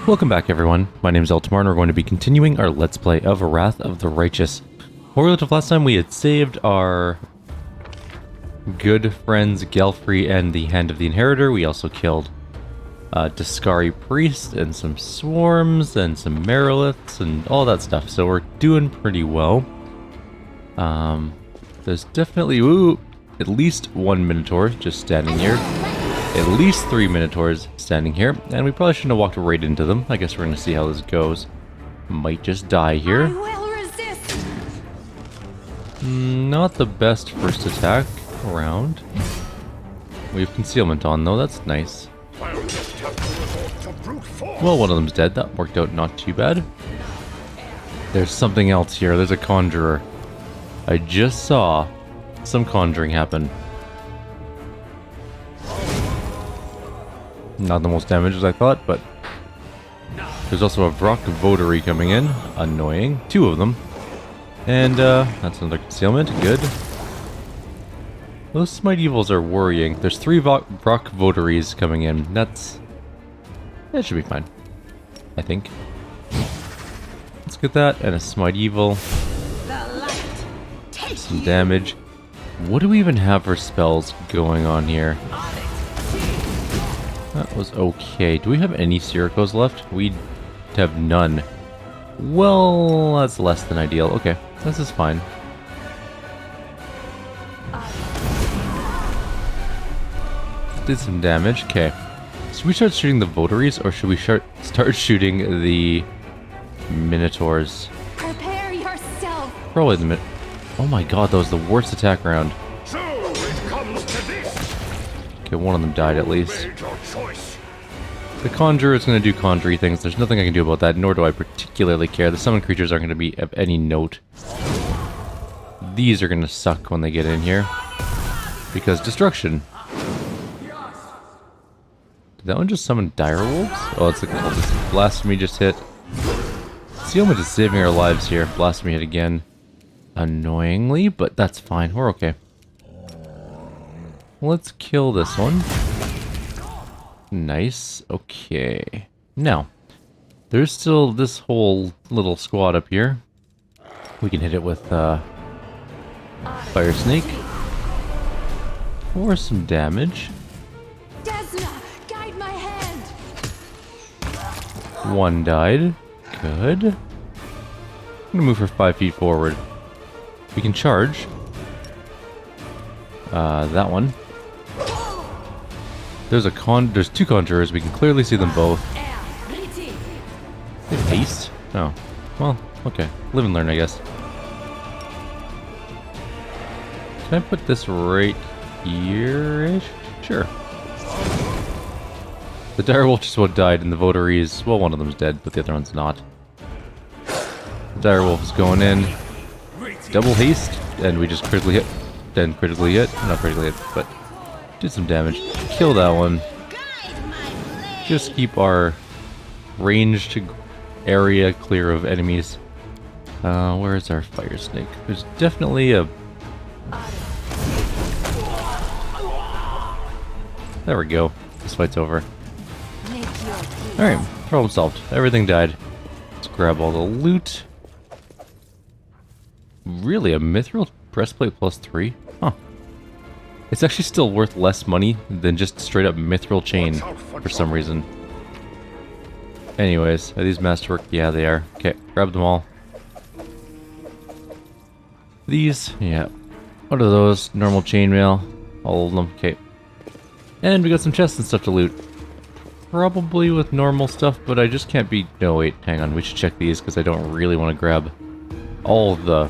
Welcome back everyone, my name is Eltimar and we're going to be continuing our Let's Play of Wrath of the Righteous. Relative last time we had saved our good friends Gelfrey and the Hand of the Inheritor. We also killed Discari Priest and some Swarms and some Meriliths and all that stuff, so we're doing pretty well. There's definitely at least one Minotaur just standing here. At least 3 Minotaurs standing here, and we probably shouldn't have walked right into them. I guess we're going to see how this goes. Might just die here. I will resist. Not the best first attack around. We have concealment on though, that's nice. Well, one of them's dead. That worked out not too bad. There's something else here. There's a conjurer. I just saw some conjuring happen. Not the most damage as I thought, but there's also a Vrock Votary coming in. Annoying. 2 of them. And that's another concealment. Good. Those Smite Evils are worrying. There's 3 Vrock Votaries coming in. That should be fine, I think. Let's get that and a Smite Evil. Some damage. What do we even have for spells going on here? That was okay. Do we have any Sirocos left? We have none. Well, that's less than ideal. Okay, this is fine. Did some damage. Okay. Should we start shooting the Votaries, or should we start shooting the Minotaurs? Prepare yourself. Probably the Oh my god, that was the worst attack round. So it comes to this. Okay, one of them died at least. The Conjurer is going to do conjury things. There's nothing I can do about that, nor do I particularly care. The summoned creatures aren't going to be of any note. These are going to suck when they get in here. Because destruction. Did that one just summon Direwolves? Oh, it's the cultist. Blasphemy just hit. Sealment is saving our lives here. Blasphemy hit again. Annoyingly, but that's fine. We're okay. Let's kill this one. Nice. Okay. Now, there's still this whole little squad up here. We can hit it with Fire Snake. For some damage. Desna, guide my hand. 1 died. Good. I'm gonna move her 5 feet forward. We can charge. That one. There's 2 conjurers. We can clearly see them both. They have haste? Oh. Well, okay. Live and learn, I guess. Can I put this right here-ish? Sure. The Direwolf just about died, and the Votaries... Well, one of them's dead, but the other one's not. The Direwolf is going in. Double haste, and we just critically hit. Then critically hit. Not critically hit, but... did some damage. Kill that one. Just keep our ranged area clear of enemies. Where is our Fire Snake? There's definitely a... There we go. This fight's over. Alright, problem solved. Everything died. Let's grab all the loot. Really, a Mithril breastplate plus 3? Huh. It's actually still worth less money than just straight up Mithril chain for some reason. Anyways, are these masterwork? Yeah, they are. Okay, grab them all. These, yeah. What are those? Normal chainmail. All of them. Okay. And we got some chests and stuff to loot. Probably with normal stuff, but I just can't be... No, wait, hang on. We should check these because I don't really want to grab all of the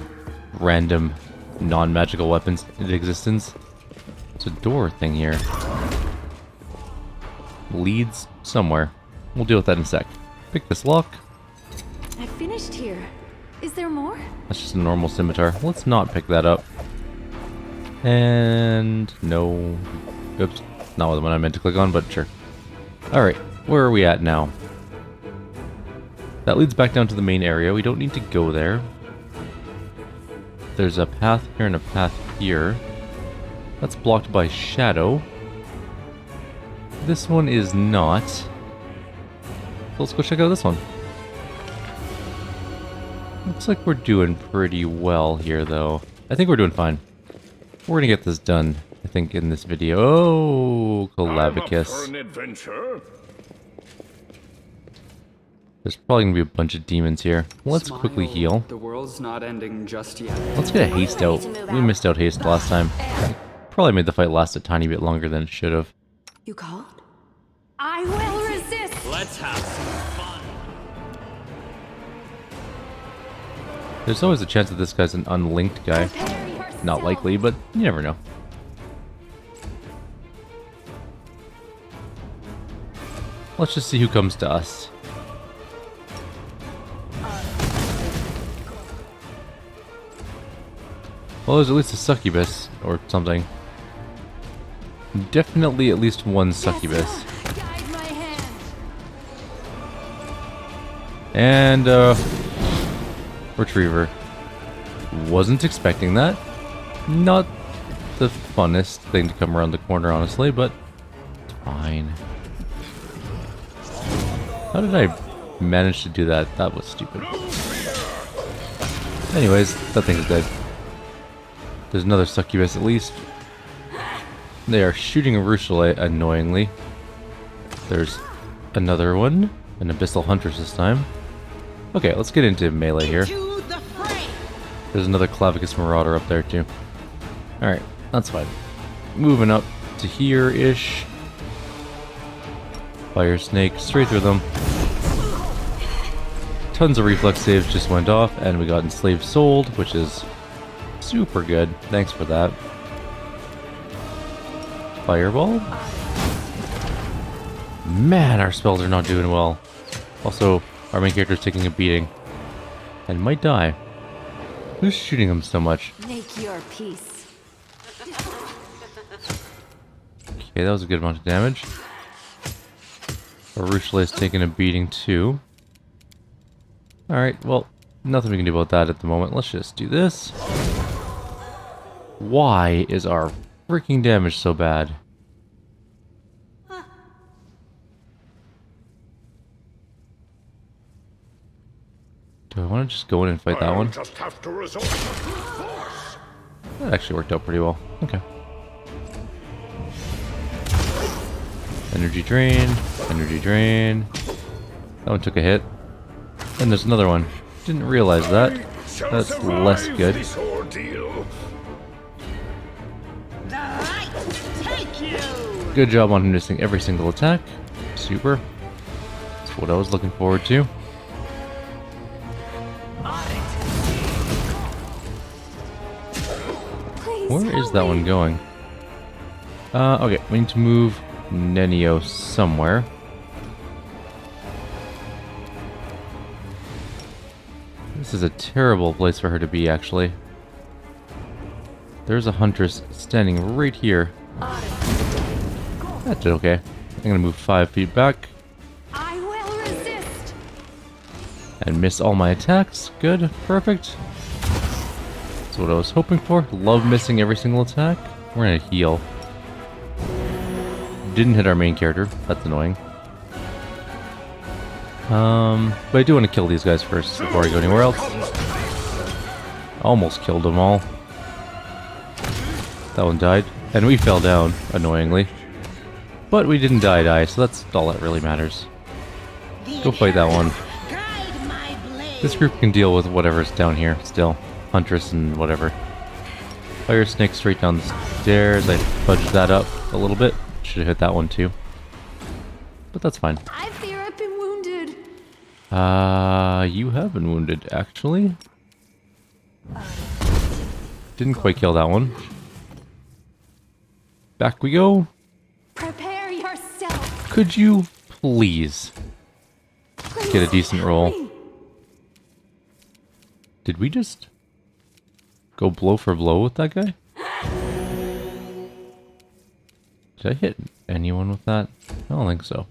random non-magical weapons in existence. It's a door thing here. Leads somewhere. We'll deal with that in a sec. Pick this lock. I finished here. Is there more? That's just a normal scimitar. Let's not pick that up. And... no. Oops. Not the one I meant to click on, but sure. Alright, where are we at now? That leads back down to the main area. We don't need to go there. There's a path here and a path here. That's blocked by shadow. This one is not. let's go check out this one. Looks like we're doing pretty well here, though. I think we're doing fine. We're gonna get this done, I think, in this video. Oh, Calabicus. There's probably gonna be a bunch of demons here. Let's quickly heal. The world's not ending just yet. Let's get a haste out. We missed out haste last time. Probably made the fight last a tiny bit longer than it should have. You called? I will resist! Let's have some fun. There's always a chance that this guy's an unlinked guy. Not likely, but you never know. Let's just see who comes to us. Well, there's at least a succubus, or something. Definitely at least one succubus. Guide my hand. And, retriever. Wasn't expecting that. Not the funnest thing to come around the corner, honestly, but it's fine. How did I manage to do that? That was stupid. Anyways, that thing's dead. There's another succubus at least. They are shooting a Ruchelet, annoyingly. There's another one. An Abyssal Huntress this time. Okay, let's get into melee here. There's another Clavicus Marauder up there too. Alright, that's fine. Moving up to here-ish. Fire Snake, straight through them. Tons of reflex saves just went off, and we got Enslaved Souled, which is super good. Thanks for that. Fireball? Man, our spells are not doing well. Also, our main character is taking a beating. And might die. Who's shooting him so much? Make your peace. Okay, that was a good amount of damage. Our Ruchelet is taking a beating too. Alright, well, nothing we can do about that at the moment. Let's just do this. Why is our freaking damage so bad? Do I want to just go in and fight that one? Just have to resort to force. That actually worked out pretty well. Okay. Energy drain. Energy drain. That one took a hit. And there's another one. Didn't realize that. That's less good. Good job on missing every single attack. Super. That's what I was looking forward to. Where is that one going? Okay, we need to move Nenio somewhere. This is a terrible place for her to be, actually. There's a Huntress standing right here. That did okay. I'm gonna move 5 feet back. I will resist. And miss all my attacks. Good. Perfect. That's what I was hoping for. Love missing every single attack. We're gonna heal. Didn't hit our main character. That's annoying. But I do want to kill these guys first before I go anywhere else. Almost killed them all. That one died. And we fell down, annoyingly. But we didn't die, so that's all that really matters. Go fight that one. This group can deal with whatever's down here still. Huntress and whatever. Fire Snake straight down the stairs. I fudged that up a little bit. Should have hit that one too. But that's fine. I fear I've been wounded. You have been wounded, actually. Didn't quite kill that one. Back we go. Prepare yourself. Could you please get a decent roll? Did we just go blow for blow with that guy? Did I hit anyone with that? I don't think so.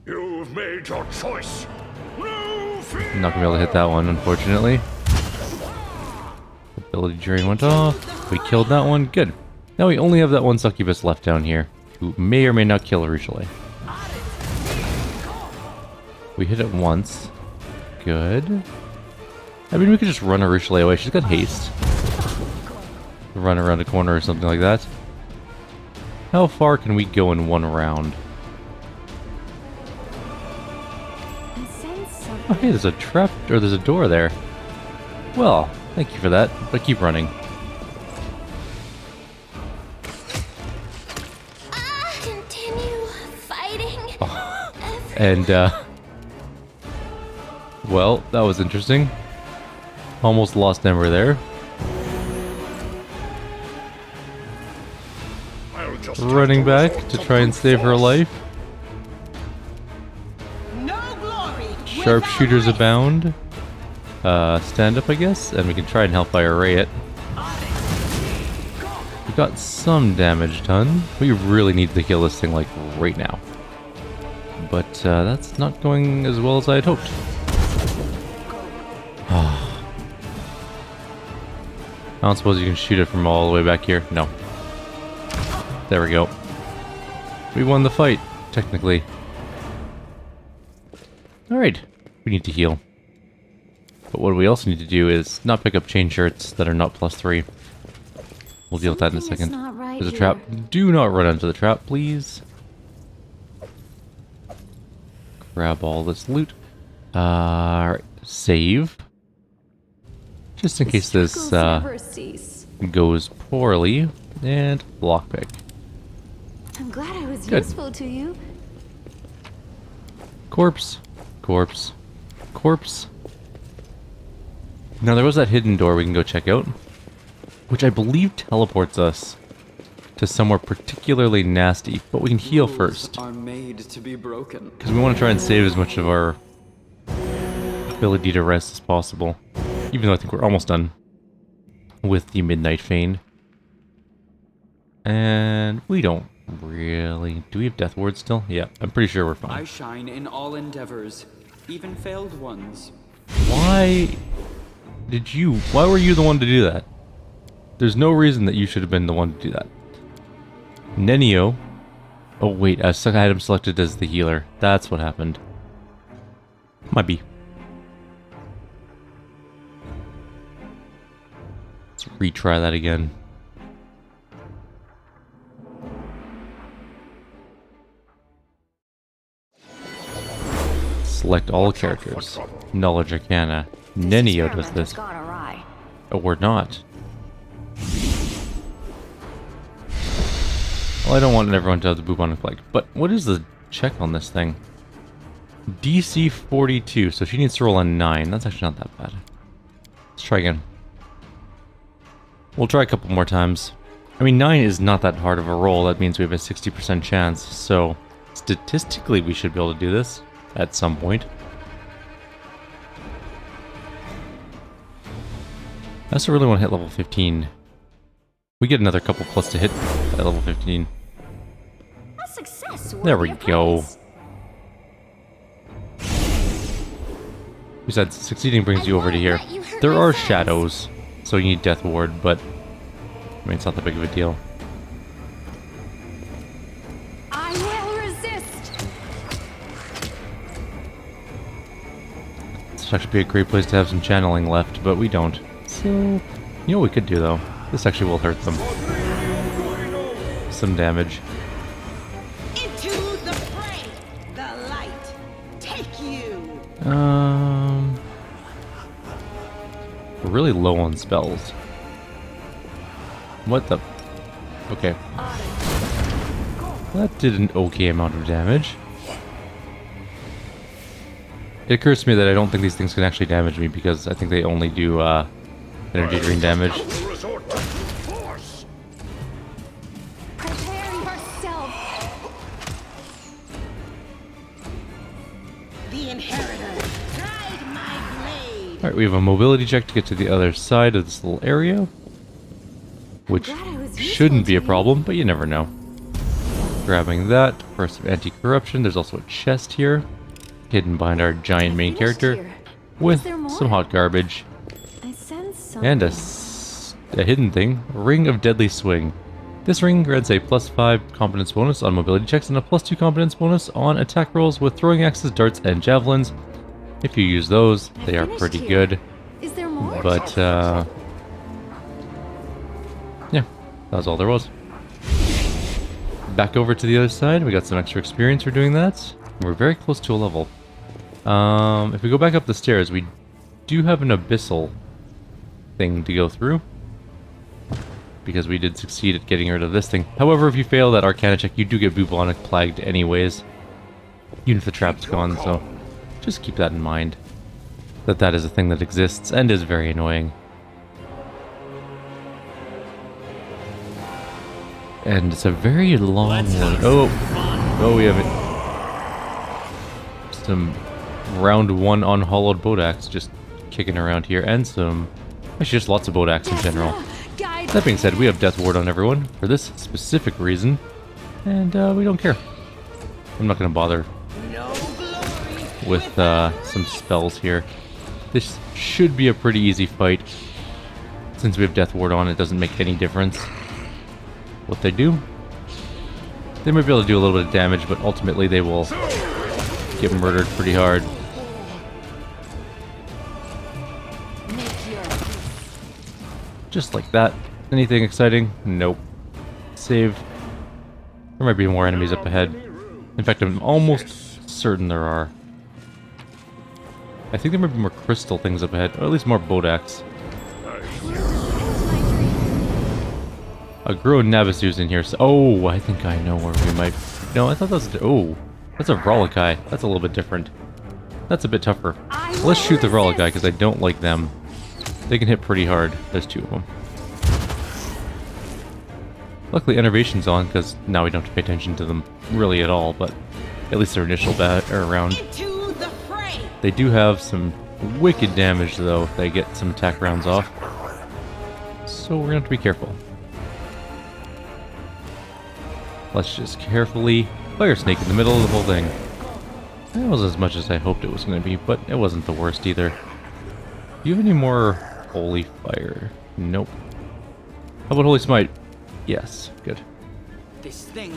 You've made your choice. No fear. I'm not gonna be able to hit that one, unfortunately. Ability drain went off. We killed that one. Good. Now we only have that one succubus left down here, who may or may not kill a Ruchelet. We hit it once. Good. I mean, we could just run Arishale away. She's got haste. Run around a corner or something like that. How far can we go in one round? I sense something. Oh, hey, there's a trap, or there's a door there. Well, thank you for that, but keep running. Continue fighting. And, well, that was interesting. Almost lost Ember there. I'll just Running back to try and save her life. Sharpshooters abound. Stand up, I guess, and we can try and help by array it. We got some damage done. We really need to kill this thing, like, right now. But, that's not going as well as I had hoped. I don't suppose you can shoot it from all the way back here? No. There we go. We won the fight, technically. Alright, we need to heal. But what we also need to do is not pick up chain shirts that are not +3. We'll deal with that in a Something is second. not right There's a trap. Do not run into the trap, please. Grab all this loot. Alright, save. Just in case this Struggles never cease. goes poorly. And lockpick. I'm glad I was Good. useful to you. Corpse. Corpse. Corpse. Now there was that hidden door we can go check out, which I believe teleports us to somewhere particularly nasty, but we can heal Rules first, Are made to be broken. because we want to try and save as much of our ability to rest as possible, even though I think we're almost done with the Midnight Fane. And we don't really... Do we have Death Ward still? Yeah, I'm pretty sure we're fine. I shine in all endeavors, even failed ones. Why did you... Why were you the one to do that? There's no reason that you should have been the one to do that. Nenio. Oh wait, a second item selected as the healer. That's what happened. Might be. Let's retry that again. Select all characters. Knowledge Arcana. Nenio does this. Gone awry. Or not. Well, I don't want everyone to have the bubonic plague. But what is the check on this thing? DC 42, so she needs to roll a 9. That's actually not that bad. Let's try again. We'll try a couple more times. I mean, 9 is not that hard of a roll. That means we have a 60% chance. So, statistically, we should be able to do this at some point. I also really want to hit level 15. We get another couple plus to hit at level 15. A success. There we worthy of go. praise. Besides, succeeding brings you over to here. There are shadows, so you need Death Ward, but I mean, it's not that big of a deal. I will resist. This would actually be a great place to have some channeling left, but we don't. So, you know what we could do though? This actually will hurt them. Some damage. Into the fray, the light take you. We're really low on spells. What the? Okay. That did an okay amount of damage. It occurs to me that I don't think these things can actually damage me because I think they only do energy drain damage. Resort to force. Prepare yourself. The inheritor tried my blade. Alright, we have a mobility check to get to the other side of this little area. Which glad I was useful shouldn't be to a you. problem, but you never know. Grabbing that for some anti-corruption. There's also a chest here, hidden behind our giant main Finished character, here. with Is there more? some hot garbage. I sense something. And a hidden thing, Ring of Deadly Swing. This ring grants a +5 competence bonus on mobility checks and a +2 competence bonus on attack rolls with throwing axes, darts, and javelins. If you use those, they are pretty good. Is there more? But, yeah, that was all there was. Back over to the other side, we got some extra experience for doing that. We're very close to a level. If we go back up the stairs, we do have an abyssal thing to go through, because we did succeed at getting rid of this thing. However, if you fail that Arcana check, you do get bubonic plagued anyways, even if the trap's gone, so just keep that in mind. That is a thing that exists and is very annoying. And it's a very long one. Oh, we have it. Some round 1 unhollowed bodax just kicking around here, and some... actually just lots of bodax in general. That being said, we have Death Ward on everyone for this specific reason, and we don't care. I'm not going to bother with some spells here. This should be a pretty easy fight. Since we have Death Ward on, it doesn't make any difference what they do. They might be able to do a little bit of damage, but ultimately they will get murdered pretty hard. Just like that. Anything exciting? Nope. Save. There might be more enemies up ahead. In fact, I'm almost certain there are. I think there might be more crystal things up ahead, or at least more bodax. A Gro Nabasu's in here, so... oh, I think I know where we might... no, I thought that was... oh, that's a Vrolikai. That's a little bit different. That's a bit tougher. Let's shoot the Vrolikai, because I don't like them. They can hit pretty hard. There's 2 of them. Luckily, Enervation's on, because now we don't have to pay attention to them really at all, but at least their initial round. They do have some wicked damage, though, if they get some attack rounds off. So we're going to have to be careful. Let's just carefully fire snake in the middle of the whole thing. That was as much as I hoped it was going to be, but it wasn't the worst either. Do you have any more Holy Fire? Nope. How about Holy Smite? Yes, good. This thing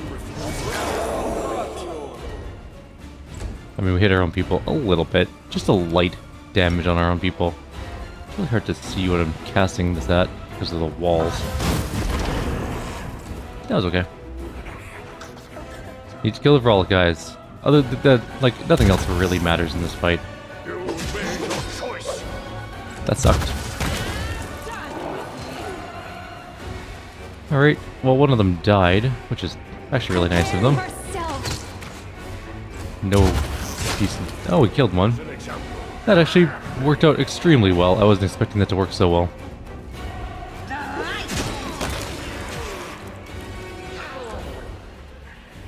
I mean, we hit our own people a little bit. Just a light damage on our own people. It's really hard to see what I'm casting this at because of the walls. That was okay. Need to kill the Vrolic guys. Other than that, like, nothing else really matters in this fight. That sucked. Alright, well, one of them died, which is actually really nice of them. No decent... oh, we killed one. That actually worked out extremely well. I wasn't expecting that to work so well.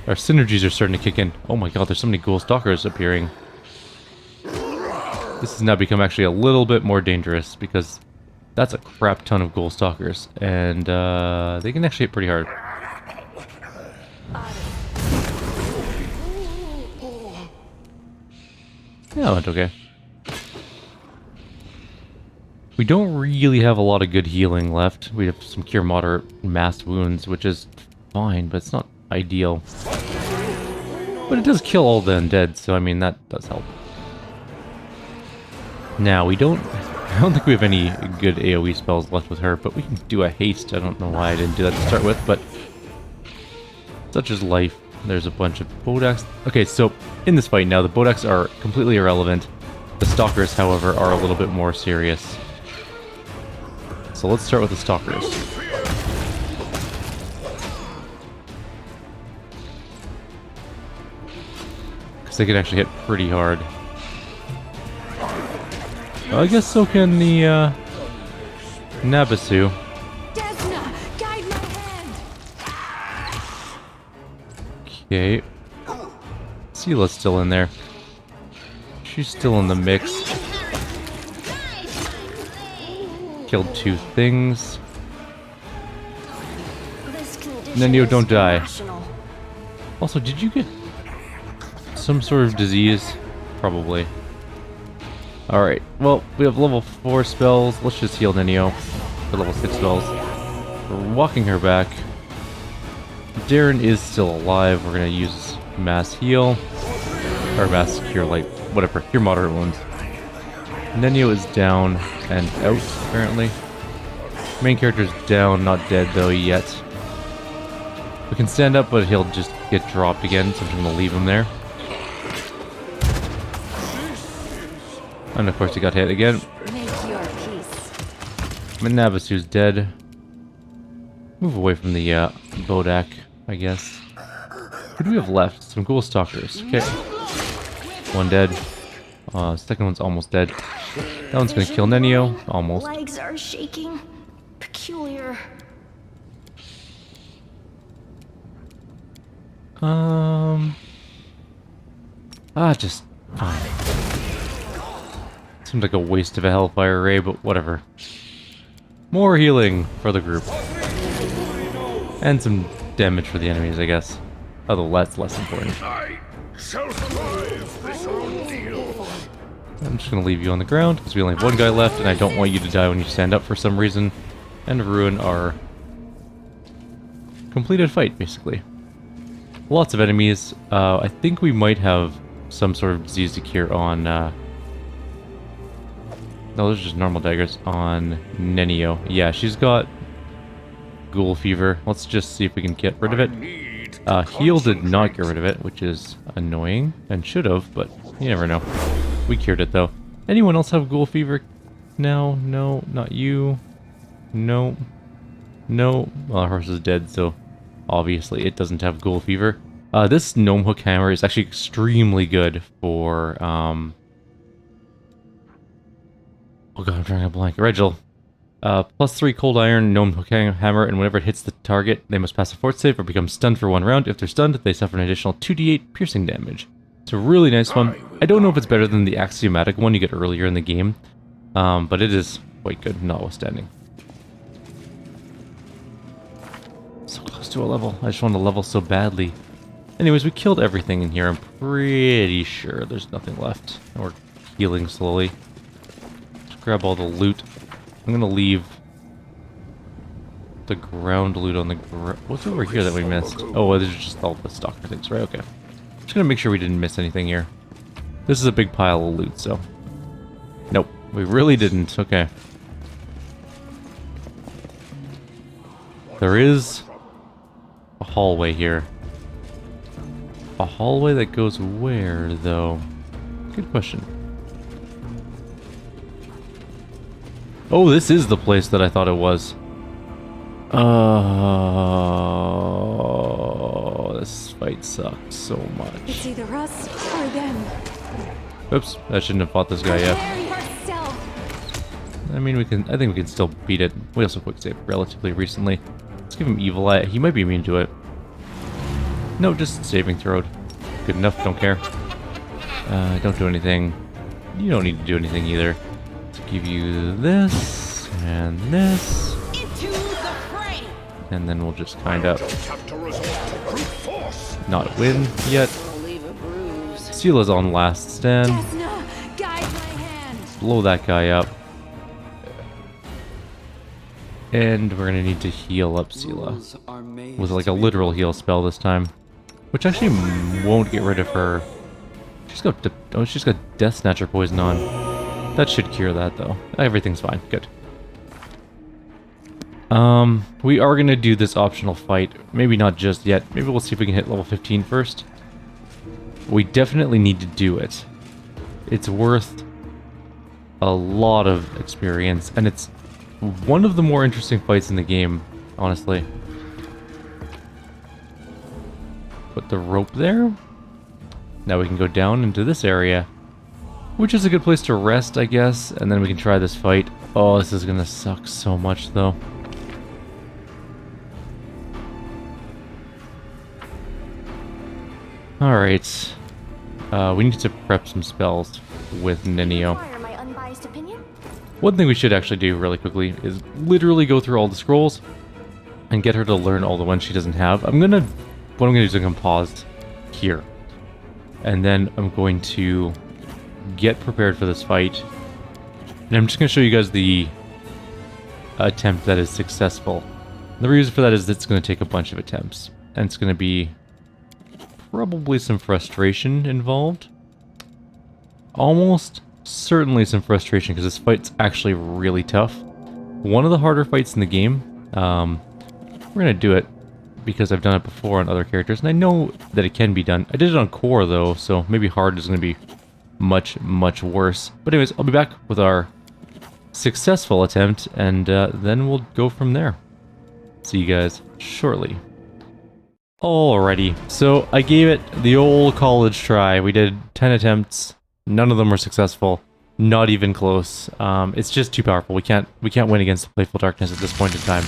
Our synergies are starting to kick in. Oh my god, there's so many ghoul stalkers appearing. This has now become actually a little bit more dangerous because that's a crap ton of ghoul stalkers, and they can actually hit pretty hard. Yeah, that went okay. We don't really have a lot of good healing left. We have some cure moderate mass wounds, which is fine, but it's not ideal. But it does kill all the undead, so I mean, that does help. Now, I don't think we have any good AoE spells left with her, but we can do a haste. I don't know why I didn't do that to start with, but such is life. There's a bunch of Bodax. Okay, so in this fight now, the Bodax are completely irrelevant. The Stalkers, however, are a little bit more serious. So let's start with the Stalkers. Because they can actually hit pretty hard. Well, I guess so can the Nabasu. Okay. Seela's still in there. She's still in the mix. Killed 2 things. Nenio, don't die. Also, did you get some sort of disease? Probably. Alright, well, we have level 4 spells. Let's just heal Nenio for level 6 spells. We're walking her back. Darren is still alive. We're gonna use mass heal. Or mass cure light, whatever. Cure moderate wounds. Nenio is down and out, apparently. Main character's down, not dead though yet. We can stand up, but he'll just get dropped again, so I'm just gonna leave him there. And of course he got hit again. Make your peace. Manabasu's dead. Move away from the Bodak, I guess. Who do we have left? Some ghoul stalkers. Okay. One dead. Second one's almost dead. That one's gonna kill Nenio. Almost. Legs are shaking. Peculiar. Just fine. Seems like a waste of a Hellfire Ray, but whatever. More healing for the group. And some damage for the enemies, I guess. Although that's less important. I shall survive this ordeal. I'm just gonna leave you on the ground, because we only have one guy left, and I don't want you to die when you stand up for some reason. And ruin our completed fight, basically. Lots of enemies. I think we might have some sort of disease to cure on... No, those are just normal daggers. On Nenio. Yeah, she's got ghoul fever. Let's just see if we can get rid of it. Heal did not get rid of it, which is annoying. And should have, but you never know. We cured it, though. Anyone else have ghoul fever now? No, not you. No. No. Well, our horse is dead, so obviously it doesn't have ghoul fever. This gnome hook hammer is actually extremely good for, oh god, I'm drawing a blank. Regil. +3 cold iron, gnome hook hammer, and whenever it hits the target, they must pass a fort save or become stunned for 1 round. If they're stunned, they suffer an additional 2d8 piercing damage. It's a really nice one. I don't know if it's better than the axiomatic one you get earlier in the game, but it is quite good, notwithstanding. So close to a level. I just want to level so badly. Anyways, we killed everything in here. I'm pretty sure there's nothing left. And we're healing slowly. Just grab all the loot. I'm gonna leave the ground loot on the ground. What's over here that we missed? Oh, these are just all the stalker things, right? Okay. Just gonna make sure we didn't miss anything here. This is a big pile of loot, so... Nope, we really didn't. Okay. There is a hallway here. A hallway that goes where, though? Good question. Oh, this is the place that I thought it was. Oh, this fight sucks so much. It's either us or them. Oops, I shouldn't have fought this guy yet. Prepare yourself. I mean, I think we can still beat it. We also quick saved relatively recently. Let's give him Evil Eye. He might be immune to it. No, just saving throw. Good enough, don't care. Don't do anything. You don't need to do anything either. Let's give you this, and this. Into the fray. And then we'll just kind of Have to resort to brute force. not win yet. Will leave a bruise. Sela's on last stand. Jasna, guide my hand. Blow that guy up. And we're gonna need to heal up Sela. Rules are made With like to a be literal broken. heal spell this time. Which actually won't get rid of her. She's got she's got Death Snatcher poison on. That should cure that though. Everything's fine. Good. We are gonna do this optional fight. Maybe not just yet. Maybe we'll see if we can hit level 15 first. We definitely need to do it. It's worth a lot of experience, and it's one of the more interesting fights in the game, honestly. Put the rope there. Now we can go down into this area, which is a good place to rest, I guess, and then we can try this fight. Oh, this is gonna suck so much, though. Alright. We need to prep some spells with Nenio. Require my unbiased opinion? One thing we should actually do really quickly is literally go through all the scrolls and get her to learn all the ones she doesn't have. What I'm gonna do is I'm gonna pause here. And then I'm going to get prepared for this fight. And I'm just gonna show you guys the attempt that is successful. And the reason for that is it's gonna take a bunch of attempts. and it's going to be probably some frustration involved. Almost certainly some frustration, because this fight's actually really tough. One of the harder fights in the game. We're going to do it because I've done it before on other characters, and I know that it can be done. I did it on core, though, so maybe hard is going to be much, much worse. But anyways, I'll be back with our successful attempt, and then we'll go from there. See you guys shortly. Alrighty, so I gave it the old college try. We did 10 attempts. None of them were successful. Not even close. It's just too powerful. We can't win against the Playful Darkness at this point in time.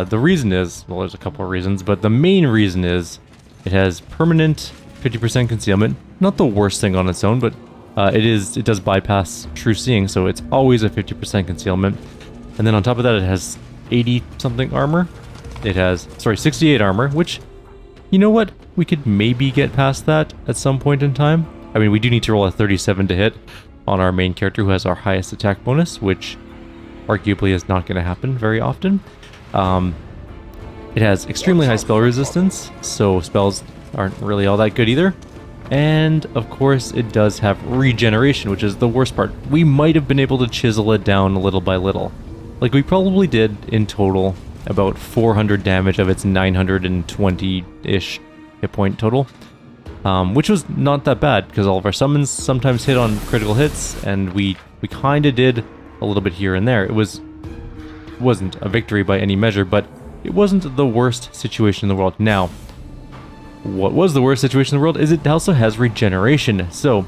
The reason is, well, there's a couple of reasons, but the main reason is it has permanent 50% concealment. Not the worst thing on its own, but it does bypass true seeing, so it's always a 50% concealment. And then on top of that, it has 80 something armor. It has, sorry, 68 armor, which, you know what? We could maybe get past that at some point in time. I mean, we do need to roll a 37 to hit on our main character who has our highest attack bonus, which arguably is not going to happen very often. It has extremely high spell resistance, so spells aren't really all that good either. And of course, it does have regeneration, which is the worst part. We might have been able to chisel it down little by little. Like, we probably did in total about 400 damage of its 920-ish hit point total. Which was not that bad, because all of our summons sometimes hit on critical hits, and we kind of did a little bit here and there. It wasn't a victory by any measure, but it wasn't the worst situation in the world. Now, what was the worst situation in the world is it also has regeneration. So,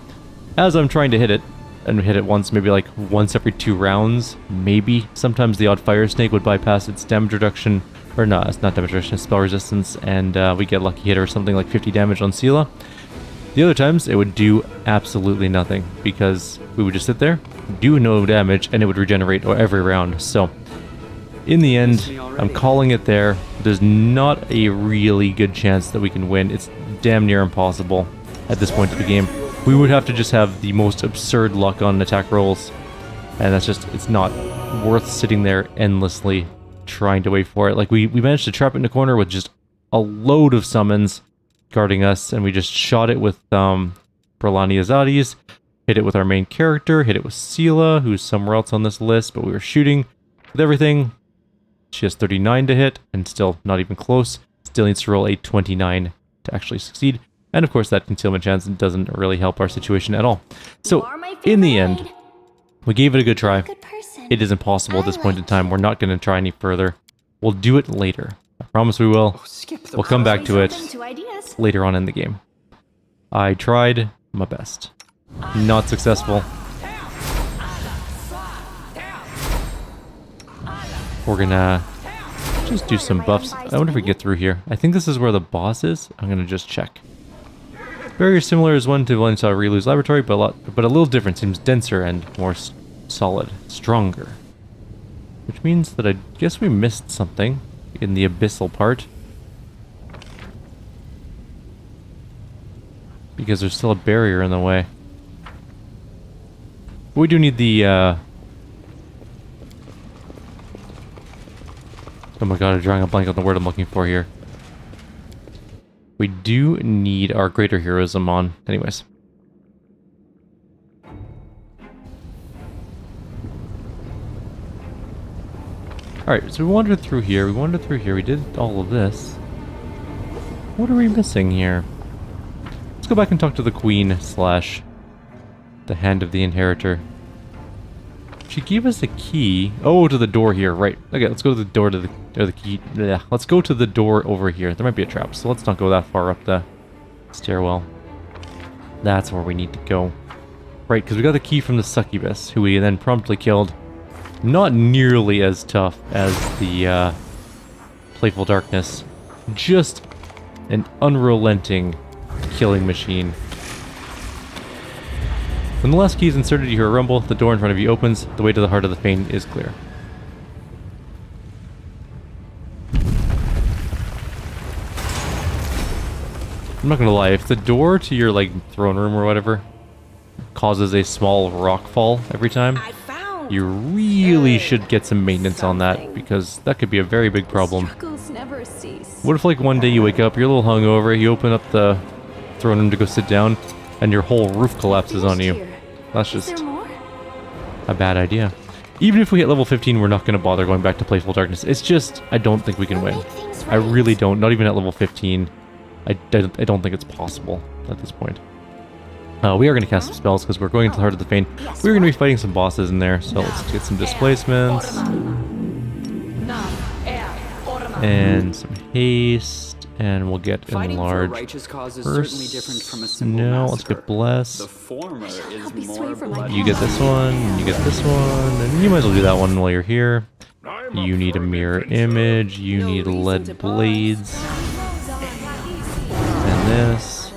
as I'm trying to hit it, and hit it once, maybe like once every 2 rounds, maybe. Sometimes the odd fire snake would bypass its damage reduction, or no, it's not damage reduction, it's spell resistance, and we get a lucky hit or something like 50 damage on Sela. The other times, it would do absolutely nothing, because we would just sit there, do no damage, and it would regenerate every round. So, in the end, I'm calling it there. There's not a really good chance that we can win. It's damn near impossible at this point of the game. We would have to just have the most absurd luck on attack rolls, and that's just, it's not worth sitting there endlessly trying to wait for it. Like, we managed to trap it in a corner with just a load of summons guarding us, and we just shot it with Bralani Azadis, hit it with our main character, hit it with Sela, who's somewhere else on this list, but we were shooting with everything. She has 39 to hit, and still not even close. Still needs to roll a 29 to actually succeed. And of course, that concealment chance doesn't really help our situation at all. So, in the end, we gave it a good try. It is impossible at this point in time. We're not going to try any further. We'll do it later. I promise we will. We'll come back to it later on in the game. I tried my best. Not successful. We're gonna just do some buffs. I wonder if we get through here. I think this is where the boss is. I'm gonna just check. Very similar as one to one saw Rilu's laboratory, but a little different. Seems denser and more solid, stronger. Which means that I guess we missed something in the abyssal part, because there's still a barrier in the way. We do need the oh my god, I'm drawing a blank on the word I'm looking for here. We do need our greater heroism on. Anyways. Alright, so we wandered through here, we did all of this. What are we missing here? Let's go back and talk to the queen / the hand of the inheritor. She gave us a key. Oh, to the door here, right. Okay, let's go to the door to the key. Yeah, let's go to the door over here. There might be a trap, so let's not go that far up the stairwell. That's where we need to go. Right, because we got the key from the succubus, who we then promptly killed. Not nearly as tough as the Playful Darkness. Just an unrelenting killing machine. When the last key is inserted, you hear a rumble. The door in front of you opens. The way to the heart of the fane is clear. I'm not gonna lie, if the door to your, like, throne room or whatever causes a small rock fall every time, you really should get some maintenance on that, because that could be a very big problem never cease. What if like one day you wake up, you're a little hungover, you open up the throne room to go sit down, and your whole roof collapses on you? That's Is just there more? a bad idea. Even if we hit level 15, we're not going to bother going back to Playful Darkness. It's just, I don't think we can win. I really don't. Not even at level 15. I don't think it's possible at this point. We are going to cast some spells because we're going into the Heart of the Fane. We're going to be fighting some bosses in there, so let's get some displacements. And some haste, and we'll get Fighting for a enlarged. righteous cause is certainly different from a First, simple no, let's massacre. get bless. The former is be more swayed from my bloody. You get this one, and you get this one, and you might as well do that one while you're here. I'm You up need a for an mirror adventure. image, you No need reason lead to pause. blades, and this.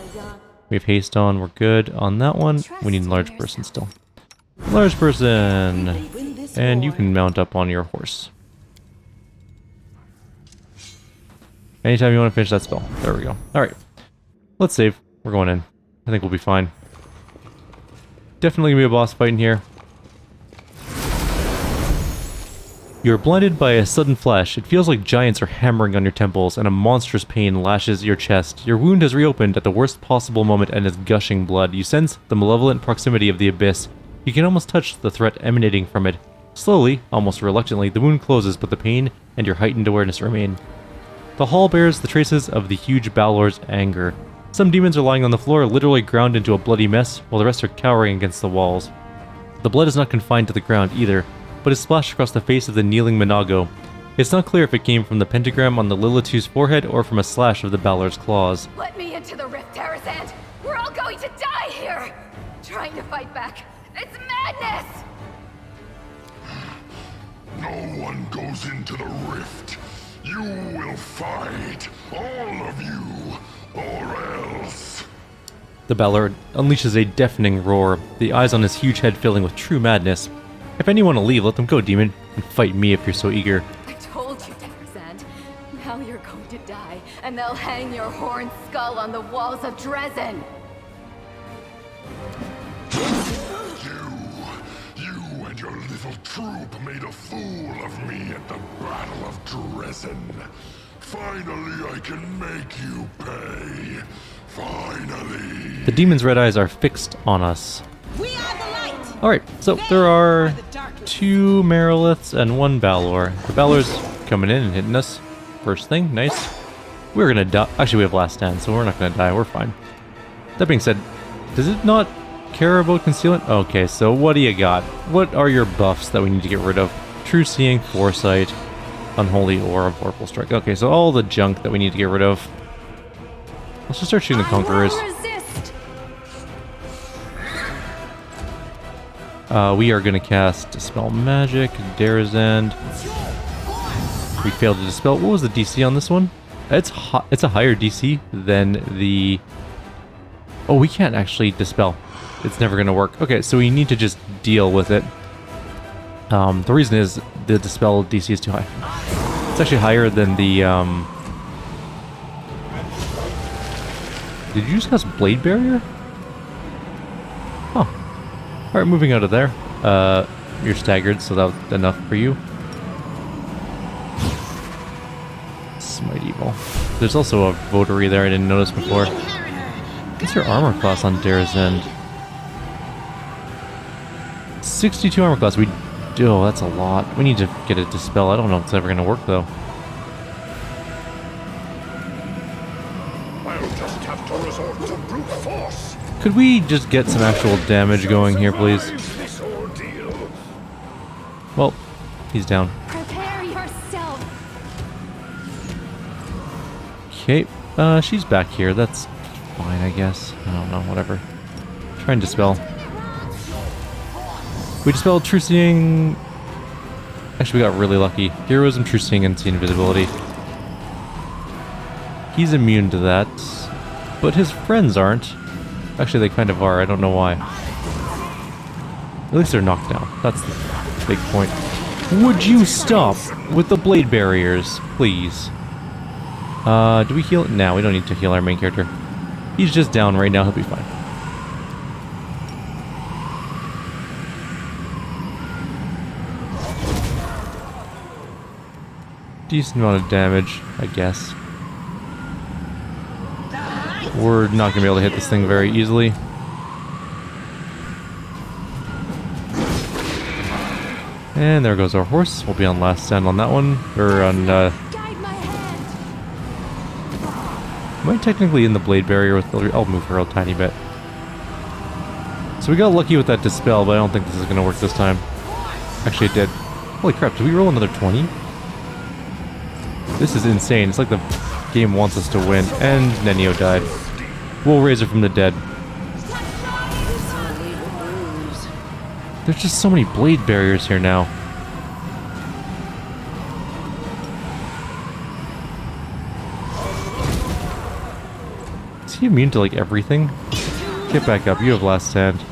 We have haste on, we're good. On that one, we need large person still. Large person! And you can mount up on your horse. Anytime you want to finish that spell. There we go. Alright. Let's save. We're going in. I think we'll be fine. Definitely gonna be a boss fight in here. You're blinded by a sudden flash. It feels like giants are hammering on your temples, and a monstrous pain lashes your chest. Your wound has reopened at the worst possible moment and is gushing blood. You sense the malevolent proximity of the abyss. You can almost touch the threat emanating from it. Slowly, almost reluctantly, the wound closes, but the pain and your heightened awareness remain. The hall bears the traces of the huge Balor's anger. Some demons are lying on the floor, literally ground into a bloody mess, while the rest are cowering against the walls. The blood is not confined to the ground either, but is splashed across the face of the kneeling Minago. It's not clear if it came from the pentagram on the Lilitu's forehead or from a slash of the Balor's claws. Let me into the rift, Darrazand! We're all going to die here! Trying to fight back. It's madness! No one goes into the rift. You will fight, all of you, or else. The Balor unleashes a deafening roar, the eyes on his huge head filling with true madness. If anyone will leave, let them go, demon, and fight me if you're so eager. I told you, Darrazand. Now you're going to die, and they'll hang your horned skull on the walls of Dresden! You and your little troop made a fool of me at the Battle of Dresden. Finally, I can make you pay. Finally. The demon's red eyes are fixed on us. We are the light. Alright, so there are 2 Mariliths and 1 Balor. The Balor's coming in and hitting us. First thing, nice. We're gonna die. Actually, we have last stand, so we're not gonna die. We're fine. That being said, does it not care about concealment? Okay, so what do you got? What are your buffs that we need to get rid of? True Seeing, Foresight, Unholy Aura, Vorpal Strike. Okay, so all the junk that we need to get rid of. Let's just start shooting the Conquerors. Resist. We are going to cast Dispel Magic, Darrazand. We failed to Dispel. What was the DC on this one? It's a higher DC than the... Oh, we can't actually Dispel. It's never going to work. Okay, so we need to just deal with it. The reason is the Dispel DC is too high. It's actually higher than the... Did you just cast Blade Barrier? Huh. Alright, moving out of there. You're staggered, so that was enough for you. Smite Evil. There's also a Votary there I didn't notice before. What's your armor class on Darrazand? 62 armor class. Oh, that's a lot. We need to get a Dispel. I don't know if it's ever going to work, though. I'll just have to resort to brute force. Could we just get some actual damage going here, please? Survive this ordeal. Well, he's down. Prepare yourself. Okay, she's back here. That's fine, I guess. I don't know, whatever. Try and Dispel. We dispelled True Seeing. Actually, we got really lucky. Heroism, True Seeing, and See Invisibility. He's immune to that, but his friends aren't. Actually, they kind of are. I don't know why. At least they're knocked down. That's the big point. Would you stop with the blade barriers, please? Do we heal? No, we don't need to heal our main character. He's just down right now. He'll be fine. decent amount of damage, I guess. We're not going to be able to hit this thing very easily. And there goes our horse. We'll be on last stand on that one. Or on, Guide my hand. am I technically in the blade barrier with the... I'll move her a tiny bit. So we got lucky with that dispel, but I don't think this is going to work this time. Actually, it did. Holy crap, did we roll another 20? This is insane. It's like the game wants us to win. And Nenio died. We'll raise her from the dead. There's just so many blade barriers here now. Is he immune to like everything? Get back up, you have last stand.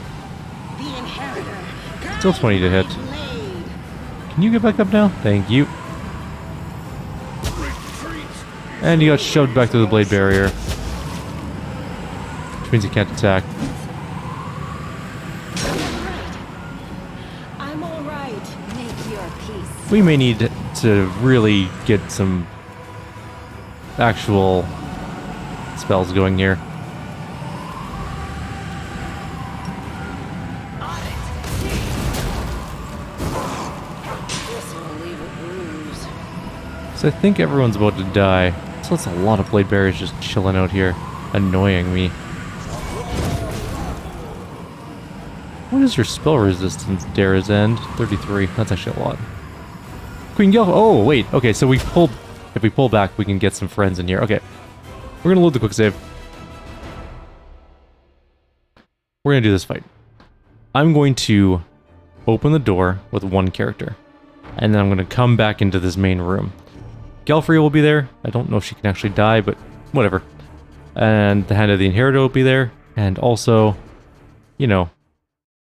Still 20 to hit. Can you get back up now? Thank you. And he got shoved back to the blade barrier. Which means he can't attack. I'm all right. Make your peace. We may need to really get some actual spells going here. So I think everyone's about to die. So that's a lot of blade barriers just chilling out here, annoying me. What is your spell resistance, Darrazand? 33. That's actually a lot. Queen Gelf. Oh, wait. Okay, so if we pull back, we can get some friends in here. Okay. We're going to load the quick save. We're going to do this fight. I'm going to open the door with one character. And then I'm going to come back into this main room. Gelfrey will be there. I don't know if she can actually die, but whatever. And the Hand of the Inheritor will be there. And also, you know,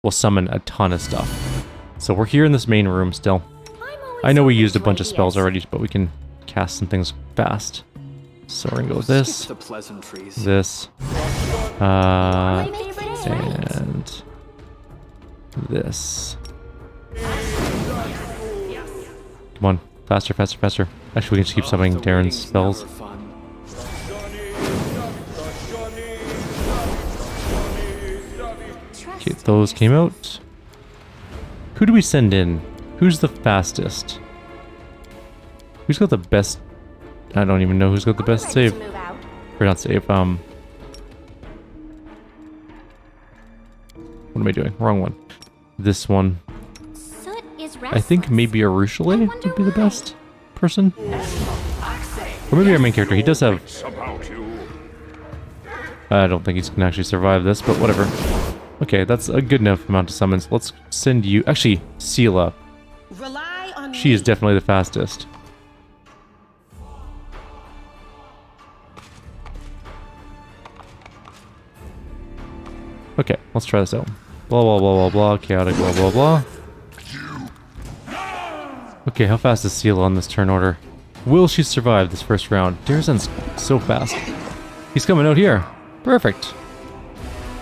we'll summon a ton of stuff. So we're here in this main room still. I know we used a bunch of spells already, but we can cast some things fast. So we're gonna go with this, The pleasantries. this, and this. Come on, faster, faster, faster. Actually, we can just keep summoning Darren's spells. Okay, those came out. Who do we send in? Who's the fastest? Who's got the best... I don't even know who's got the best save. Or not save, what am I doing? Wrong one. This one. I think maybe Arushale would be the best person. Or maybe our main character. He does have... I don't think he's gonna actually survive this, but whatever. Okay, that's a good enough amount of summons. Let's send you... Actually, Sela. She is definitely the fastest. Okay, let's try this out. Blah, blah, blah, blah, blah. Chaotic, blah, blah, blah. Okay, how fast is Sela on this turn order? Will she survive this first round? Darrazand's so fast. He's coming out here. Perfect.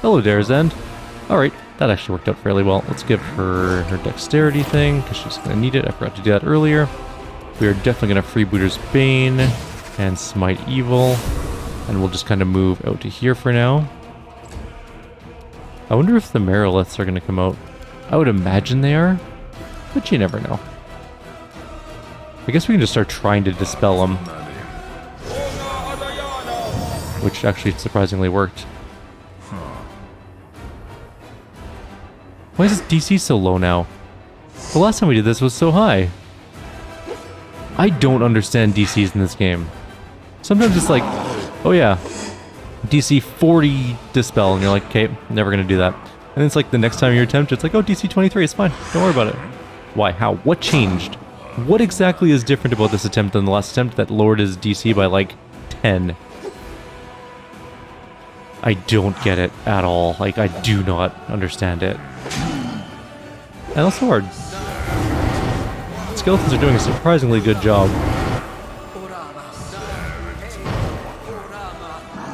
Hello, Darrazand. Alright, that actually worked out fairly well. Let's give her her dexterity thing, because she's going to need it. I forgot to do that earlier. We are definitely going to Freebooter's Bane and Smite Evil. And we'll just kind of move out to here for now. I wonder if the Mariliths are going to come out. I would imagine they are, but you never know. I guess we can just start trying to dispel them. Which actually surprisingly worked. Why is this DC so low now? The last time we did this was so high. I don't understand DCs in this game. Sometimes it's like, oh yeah, DC 40 dispel, and you're like, okay, never gonna do that. And it's like the next time you attempt, it's like, oh, DC 23, it's fine, don't worry about it. Why? How? What changed? What exactly is different about this attempt than the last attempt that lowered his DC by like 10? I don't get it at all. Like, I do not understand it. And also our skeletons are doing a surprisingly good job.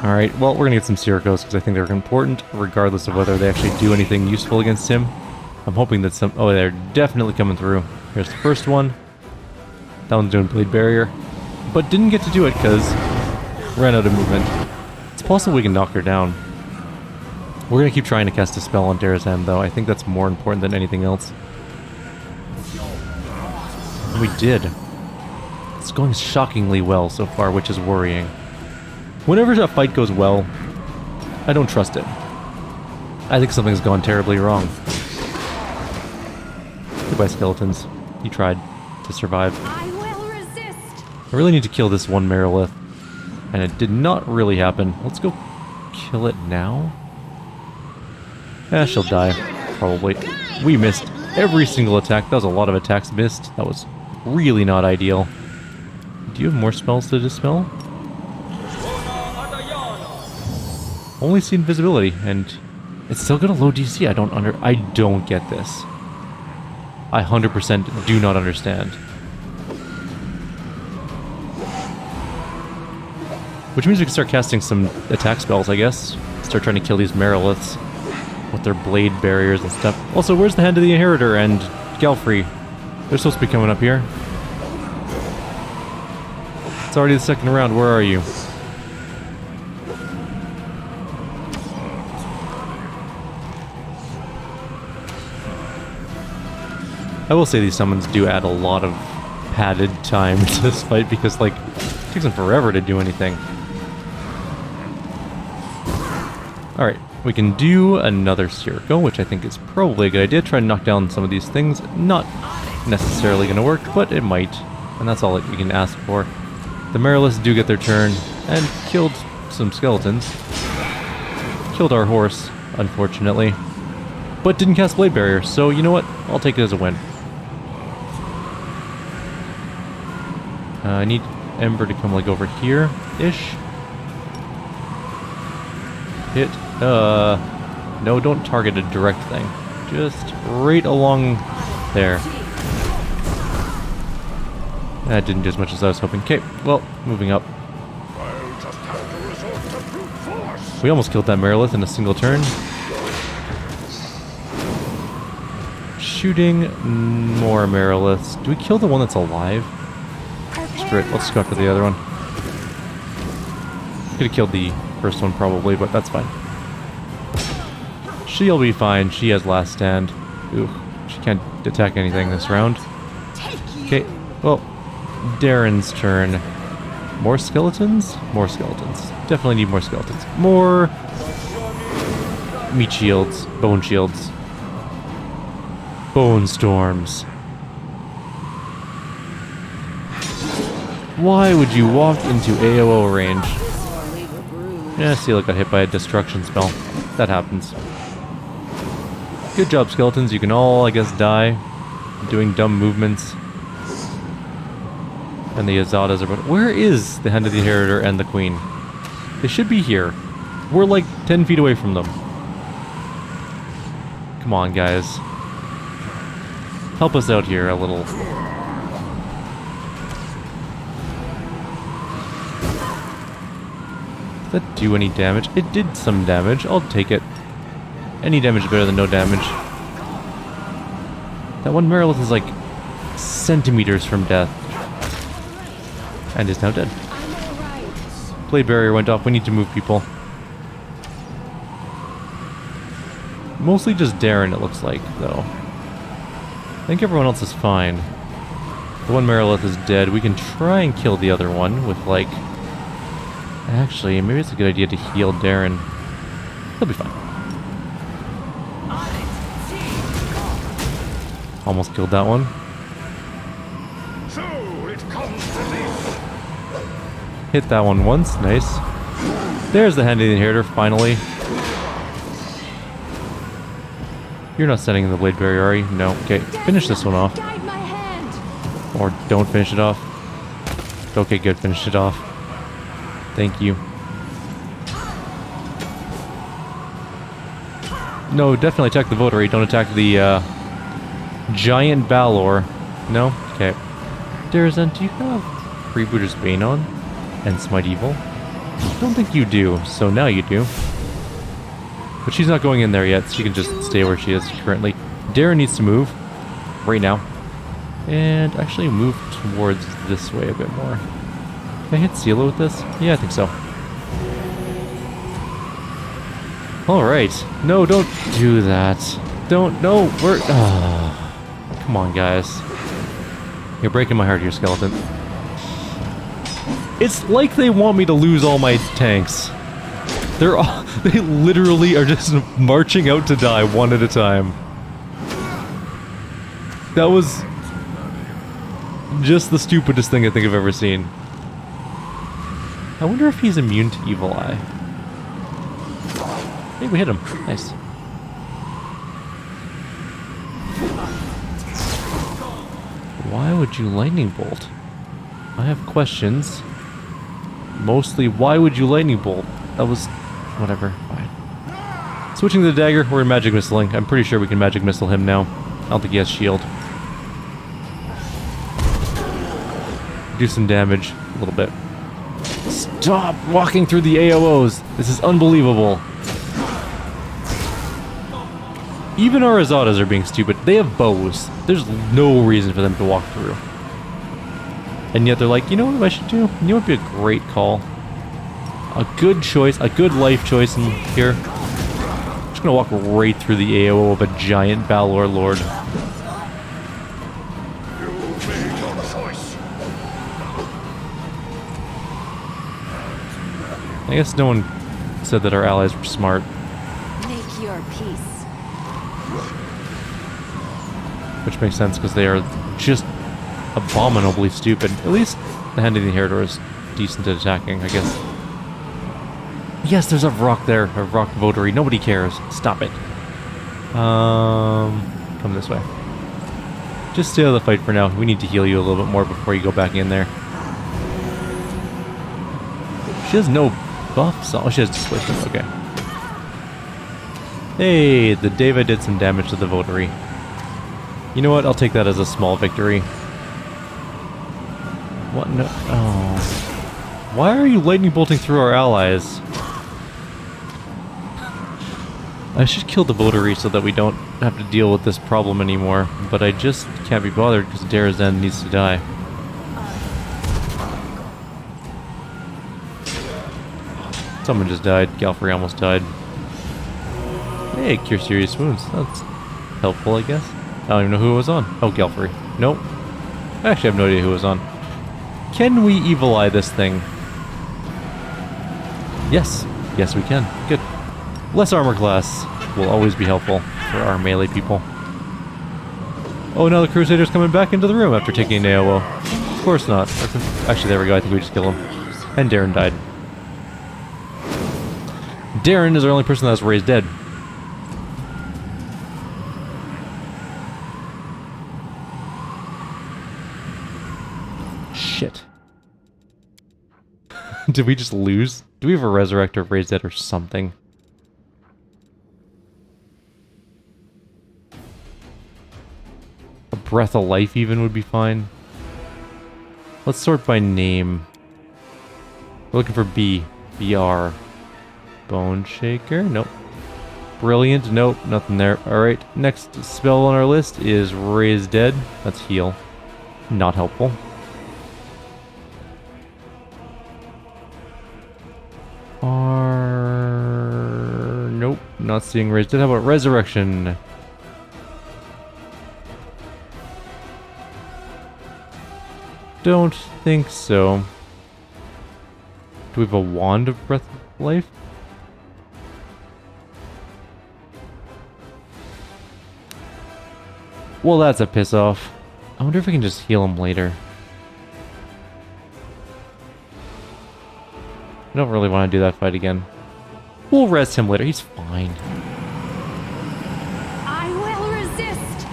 Alright, well, we're gonna get some Sirocos because I think they're important, regardless of whether they actually do anything useful against him. I'm hoping that oh, they're definitely coming through. Here's the first one. That one's doing Blade Barrier. but didn't get to do it because ran out of movement. It's possible we can knock her down. We're gonna keep trying to cast a spell on Darrazand though. I think that's more important than anything else. And we did. It's going shockingly well so far, which is worrying. Whenever a fight goes well, I don't trust it. I think something's gone terribly wrong. Goodbye, skeletons. You tried to survive. I will resist. I really need to kill this one Merilith. And it did not really happen. Let's go kill it now. She'll die. Probably. We missed every single attack. That was a lot of attacks missed. That was really not ideal. Do you have more spells to dispel? Only see invisibility, and it's still got a low DC. I don't get this. I 100% do not understand. Which means we can start casting some attack spells, I guess. Start trying to kill these Meriliths with their blade barriers and stuff. Also, where's the Hand of the Inheritor and Galfrey? They're supposed to be coming up here. It's already the second round. Where are you? I will say these summons do add a lot of padded time to this fight because, like, it takes them forever to do anything. Alright, we can do another Circle, which I think is probably a good idea. Try and knock down some of these things. Not necessarily going to work, but it might. And that's all that we can ask for. The Meriliths do get their turn, and killed some skeletons. Killed our horse, unfortunately. But didn't cast Blade Barrier, so you know what? I'll take it as a win. I need Ember to come, like, over here-ish. Hit, no, don't target a direct thing. Just right along there. That didn't do as much as I was hoping. Okay, well, moving up. We almost killed that Merilith in a single turn. Shooting more Meriliths. Do we kill the one that's alive? Screw it, let's go after the other one. Could have killed the first one probably, but that's fine. She'll be fine. She has last stand. Ooh, she can't attack anything this round. Okay, well, Darren's turn. More skeletons? More skeletons. Definitely need more skeletons. More meat shields. Bone shields. Bone storms. Why would you walk into AOO range? Yeah, Seal got hit by a destruction spell. That happens. Good job, skeletons. You can all, I guess, die. Doing dumb movements. And the Azadas are... Where is the Hand of the Inheritor and the Queen? They should be here. We're like 10 feet away from them. Come on, guys. Help us out here a little. Did that do any damage? It did some damage. I'll take it. Any damage is better than no damage. That one Merilith is like centimeters from death. And is now dead. Blade barrier went off. We need to move people. Mostly just Darren, it looks like, though. I think everyone else is fine. The one Merilith is dead. We can try and kill the other one with, like... Actually, maybe it's a good idea to heal Darren. He'll be fine. Almost killed that one. So it comes to this. Hit that one once. Nice. There's the Hand of the Inheritor, finally. You're not sending in the Blade Barrier, are you? No. Okay, finish this one off. Or don't finish it off. Okay, good. Finish it off. Thank you. No, definitely attack the Votary. Don't attack the Giant Balor. No? Okay. Darrazand, do you have Freebooter's Bane on? And Smite Evil? Don't think you do, so now you do. But she's not going in there yet, so she can just stay where she is currently. Darren needs to move. Right now. And actually move towards this way a bit more. Can I hit Sela with this? Yeah, I think so. Alright. No, don't do that. Don't, no, we're... come on, guys. You're breaking my heart here, Skeleton. It's like they want me to lose all my tanks. They're all... They literally are just marching out to die one at a time. That was... just the stupidest thing I think I've ever seen. I wonder if he's immune to Evil Eye. Hey, we hit him. Nice. Why would you Lightning Bolt? I have questions. Mostly, why would you Lightning Bolt? That was... whatever. Fine. Switching to the dagger, we're in Magic Missiling. I'm pretty sure we can Magic Missile him now. I don't think he has shield. Do some damage. A little bit. Stop walking through the AOOs! This is unbelievable. Even our Azadas are being stupid. They have bows. There's no reason for them to walk through. And yet they're like, you know what I should do? You know what would be a great call? A good choice, a good life choice in here. I'm just gonna walk right through the AOO of a giant Balor Lord. I guess no one said that our allies were smart. Make your peace. Which makes sense because they are just abominably stupid. At least the Hand of the Inheritor is decent at attacking, I guess. Yes, there's a rock there, a rock votary. Nobody cares. Stop it. Come this way. Just stay out of the fight for now. We need to heal you a little bit more before you go back in there. She has no buffs. Oh, she has displacement. Okay. Hey, the Deva did some damage to the votary. You know what? I'll take that as a small victory. What? No. Oh. Why are you lightning bolting through our allies? I should kill the votary so that we don't have to deal with this problem anymore, but I just can't be bothered because Darrazand needs to die. Someone just died. Galfrey almost died. Hey, cure serious wounds. That's helpful, I guess. I don't even know who it was on. Oh, Galfrey. Nope. I actually have no idea who it was on. Can we Evil Eye this thing? Yes. Yes, we can. Good. Less armor class will always be helpful for our melee people. Oh, now the Crusader's coming back into the room after taking an AOO. Of course not. Actually, there we go. I think we just killed him. And Darren died. Darren is our only person that's raised dead. Shit. Did we just lose? Do we have a Resurrector of Raised Dead or something? A Breath of Life even would be fine. Let's sort by name. We're looking for B. BR. Bone Shaker? Nope. Brilliant? Nope. Nothing there. Alright. Next spell on our list is Raise Dead. That's heal. Not helpful. Nope. Not seeing Raise Dead. How about Resurrection? Don't think so. Do we have a Wand of Breath of Life? Well, that's a piss off. I wonder if we can just heal him later. I don't really want to do that fight again. We'll rest him later. He's fine. I will resist.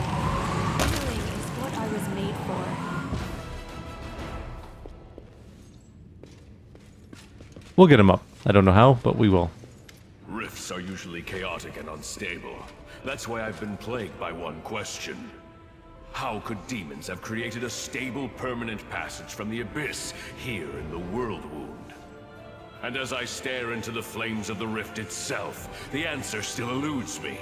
Healing is what I was made for. We'll get him up. I don't know how, but we will. Rifts are usually chaotic and unstable. That's why I've been plagued by one question. How could demons have created a stable, permanent passage from the abyss here in the World Wound? And as I stare into the flames of the rift itself, the answer still eludes me.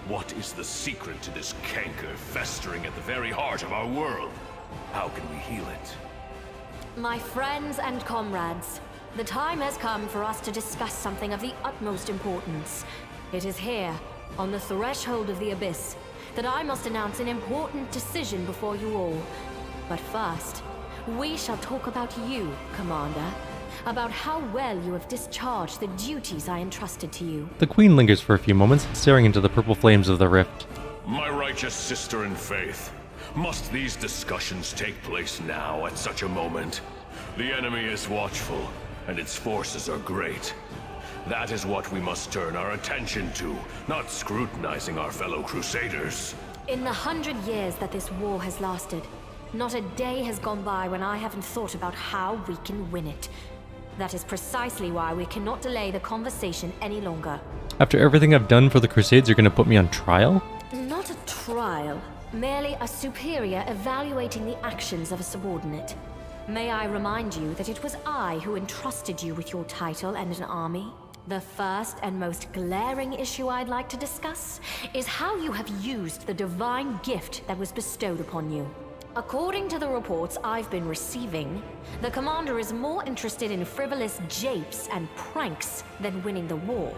What is the secret to this canker festering at the very heart of our world? How can we heal it? My friends and comrades, the time has come for us to discuss something of the utmost importance. It is here, on the threshold of the Abyss, that I must announce an important decision before you all. But first, we shall talk about you, Commander. About how well you have discharged the duties I entrusted to you. The Queen lingers for a few moments, staring into the purple flames of the rift. My righteous sister in faith, must these discussions take place now at such a moment? The enemy is watchful, and its forces are great. That is what we must turn our attention to, not scrutinizing our fellow Crusaders. In the 100 years that this war has lasted, not a day has gone by when I haven't thought about how we can win it. That is precisely why we cannot delay the conversation any longer. After everything I've done for the Crusades, you're gonna put me on trial? Not a trial, merely a superior evaluating the actions of a subordinate. May I remind you that it was I who entrusted you with your title and an army? The first and most glaring issue I'd like to discuss is how you have used the divine gift that was bestowed upon you. According to the reports I've been receiving, the commander is more interested in frivolous japes and pranks than winning the war.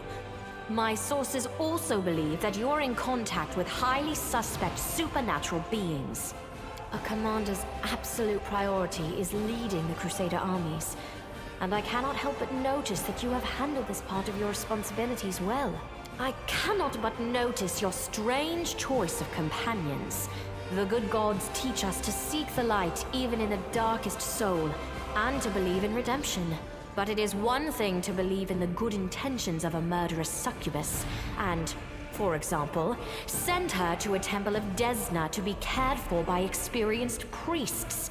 My sources also believe that you're in contact with highly suspect supernatural beings. A commander's absolute priority is leading the Crusader armies, and I cannot help but notice that you have handled this part of your responsibilities well. I cannot but notice your strange choice of companions. The good gods teach us to seek the light even in the darkest soul, and to believe in redemption. But it is one thing to believe in the good intentions of a murderous succubus, and, for example, send her to a temple of Desna to be cared for by experienced priests.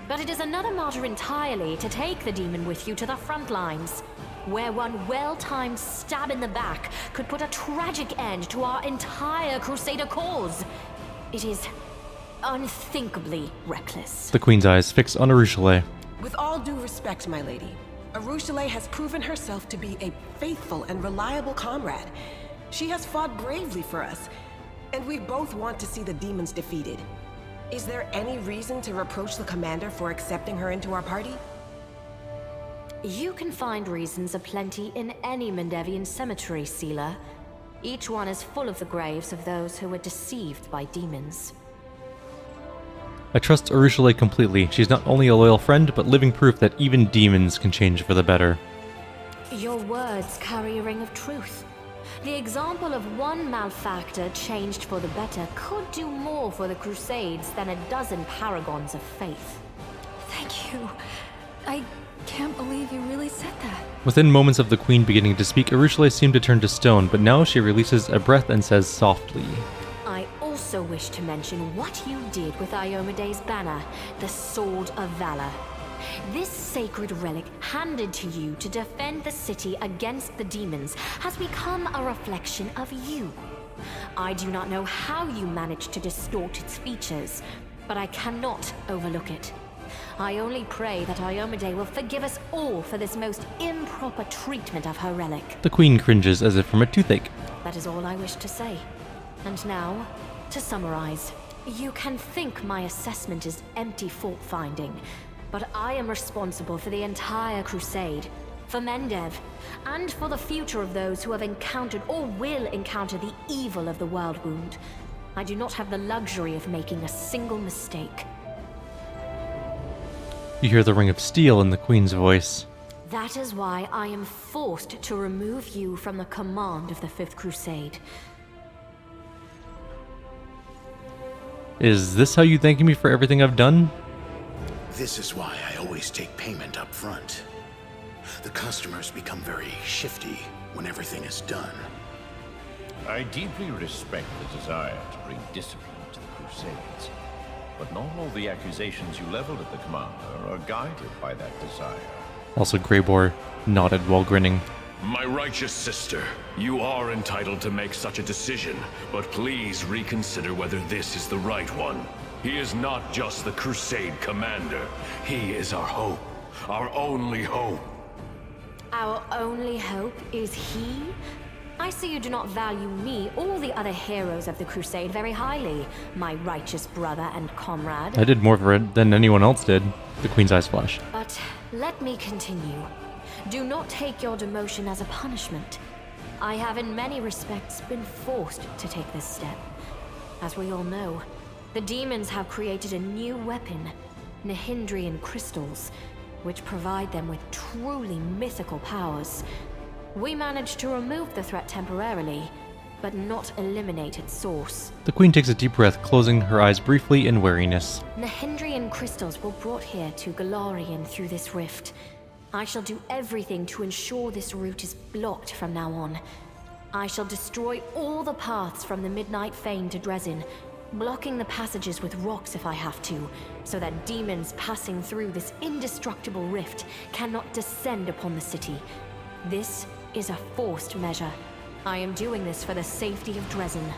But it is another matter entirely to take the demon with you to the front lines, where one well-timed stab in the back could put a tragic end to our entire Crusader cause. It is unthinkably reckless. The Queen's eyes fix on Arushale. With all due respect, my lady, Arushale has proven herself to be a faithful and reliable comrade. She has fought bravely for us, and we both want to see the demons defeated. Is there any reason to reproach the commander for accepting her into our party? You can find reasons aplenty in any Mendevian cemetery, Sealer. Each one is full of the graves of those who were deceived by demons. I trust Arushale completely. She's not only a loyal friend, but living proof that even demons can change for the better. Your words carry a ring of truth. The example of one malefactor changed for the better could do more for the Crusades than a dozen paragons of faith. Thank you. I can't believe you really said that. Within moments of the Queen beginning to speak, Arushale seemed to turn to stone, but now she releases a breath and says softly, I also wish to mention what you did with Iomede's banner, the Sword of Valor. This sacred relic, handed to you to defend the city against the demons, has become a reflection of you. I do not know how you managed to distort its features, but I cannot overlook it. I only pray that Iomede will forgive us all for this most improper treatment of her relic. The Queen cringes as if from a toothache. That is all I wish to say. And now, to summarize. You can think my assessment is empty fault-finding, but I am responsible for the entire crusade, for Mendev, and for the future of those who have encountered or will encounter the evil of the World Wound. I do not have the luxury of making a single mistake. You hear the ring of steel in the Queen's voice. That is why I am forced to remove you from the command of the Fifth Crusade. Is this how you thank me for everything I've done? This is why I always take payment up front. The customers become very shifty when everything is done. I deeply respect the desire to bring discipline to the Crusades, but not all the accusations you leveled at the commander are guided by that desire. Also, Greybor nodded while grinning. My righteous sister, you are entitled to make such a decision, but please reconsider whether this is the right one. He is not just the Crusade commander. He is our hope, our only hope. Our only hope is he? I see you do not value me or the other heroes of the Crusade very highly, my righteous brother and comrade. I did more for it than anyone else did. The Queen's eyes flash. But let me continue. Do not take your demotion as a punishment. I have in many respects been forced to take this step. As we all know, the demons have created a new weapon, Nihindrian crystals, which provide them with truly mythical powers. We managed to remove the threat temporarily, but not eliminate its source. The Queen takes a deep breath, closing her eyes briefly in wariness. Nihindrian crystals were brought here to Golarion through this rift. I shall do everything to ensure this route is blocked from now on. I shall destroy all the paths from the Midnight Fane to Darrazand, blocking the passages with rocks if I have to, so that demons passing through this indestructible rift cannot descend upon the city. This is a forced measure. I am doing this for the safety of Darrazand.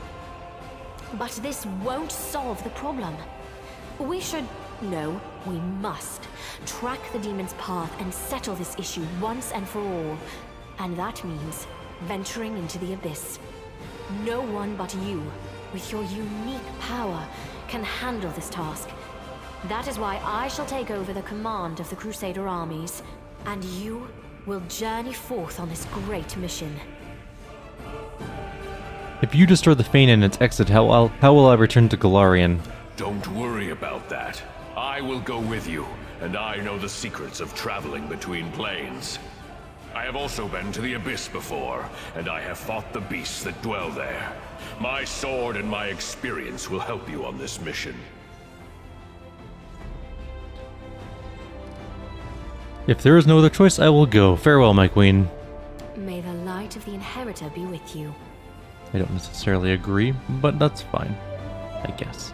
But this won't solve the problem. We should... no, we must track the demon's path and settle this issue once and for all. And that means venturing into the abyss. No one but you, with your unique power, can handle this task. That is why I shall take over the command of the Crusader armies, and you will journey forth on this great mission. If you destroy the Fane and its exit, how will I return to Golarion? Don't worry about that. I will go with you, and I know the secrets of traveling between planes. I have also been to the Abyss before, and I have fought the beasts that dwell there. My sword and my experience will help you on this mission. If there is no other choice, I will go. Farewell, my queen. May the light of the Inheritor be with you. I don't necessarily agree, but that's fine, I guess.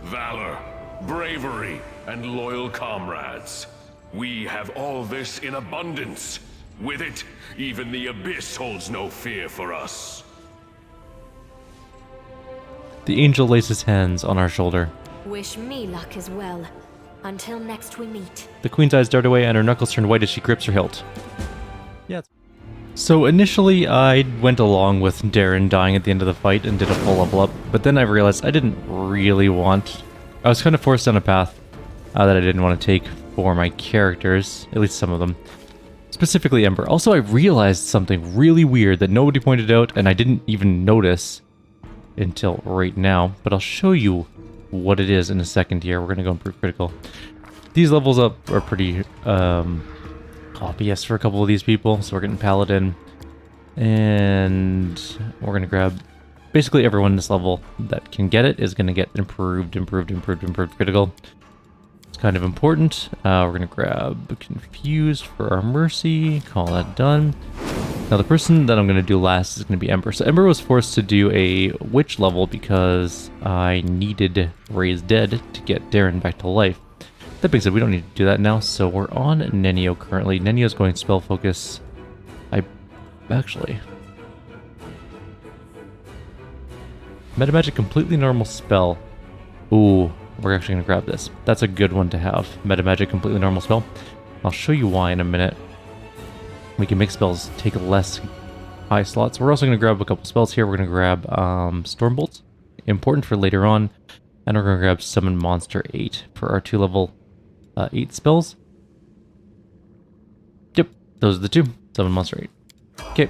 Valor, bravery, and loyal comrades. We have all this in abundance. With it, even the Abyss holds no fear for us. The angel lays his hands on our shoulder. Wish me luck as well. Until next we meet. The Queen's eyes dart away and her knuckles turn white as she grips her hilt. Yeah. So initially I went along with Darren dying at the end of the fight and did a full level up, but then I realized I didn't really want... I was kind of forced down a path that I didn't want to take for my characters, at least some of them. Specifically Ember. Also, I realized something really weird that nobody pointed out and I didn't even notice until right now, but I'll show you what it is in a second here. We're going to go improve critical. These levels up are pretty obvious for a couple of these people, so we're getting Paladin, and we're going to grab basically everyone in this level that can get it is going to get improved critical. It's kind of important. We're going to grab Confused for our Mercy, call that done. Now the person that I'm going to do last is going to be Ember. So Ember was forced to do a Witch level because I needed Raise Dead to get Darren back to life. That being said, we don't need to do that now, so we're on Nenio currently. Nenio's going Spell Focus. Actually... Metamagic completely normal spell. Ooh, we're actually going to grab this. That's a good one to have. Metamagic completely normal spell. I'll show you why in a minute. We can make spells take less high slots. We're also going to grab a couple spells here. We're going to grab Stormbolts, important for later on. And we're going to grab Summon Monster 8 for our 2 level 8 spells. Yep, those are the 2. Summon Monster 8. Okay,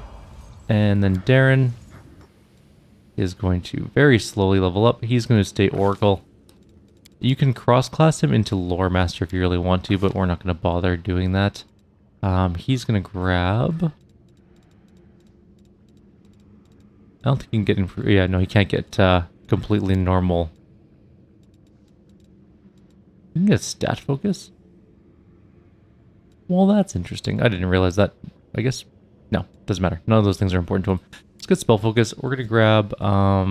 and then Darren is going to very slowly level up. He's going to stay Oracle. You can cross-class him into Lore Master if you really want to, but we're not going to bother doing that. He's going to grab... I don't think he can get in... Yeah, no, he can't get completely normal. You can get Stat Focus? Well, that's interesting. I didn't realize that. I guess... No, doesn't matter. None of those things are important to him. Let's get Spell Focus. We're going to grab... I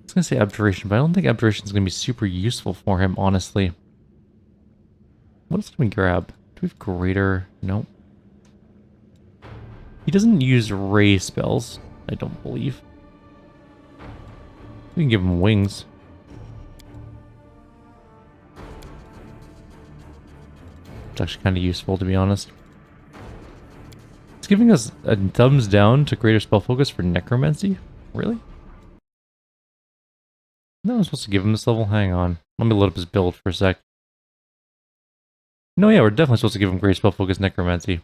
was going to say Abjuration, but I don't think Abjuration is going to be super useful for him, honestly. What else can we grab? Do we have Greater? Nope. He doesn't use Ray spells, I don't believe. We can give him Wings. It's actually kind of useful, to be honest. It's giving us a thumbs down to greater spell focus for necromancy? Really? No, I'm supposed to give him this level? Hang on. Let me load up his build for a sec. No, yeah, we're definitely supposed to give him greater spell focus necromancy.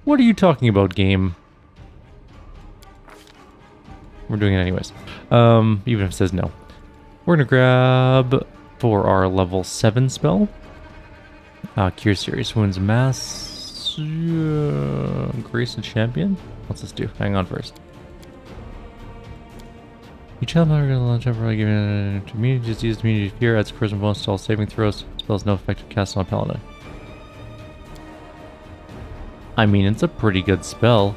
What are you talking about, game? We're doing it anyways. Even if it says no. We're gonna grab, for our level 7 spell, Cure Serious Wounds Mass... Grace the Champion? What's this do? Hang on first. You challenge are gonna temporarily give an immunity disease, immunity to fear, adds charisma bonus to all saving throws, spells no effective cast on paladin. I mean, it's a pretty good spell.